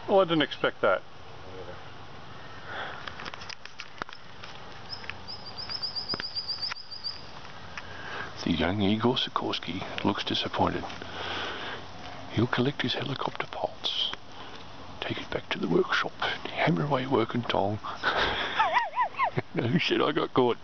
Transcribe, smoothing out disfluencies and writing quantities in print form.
Oh, I didn't expect that. The young Igor Sikorsky looks disappointed. He'll collect his helicopter parts, take it back to the workshop, hammer away work and tong. Oh shit, I got caught.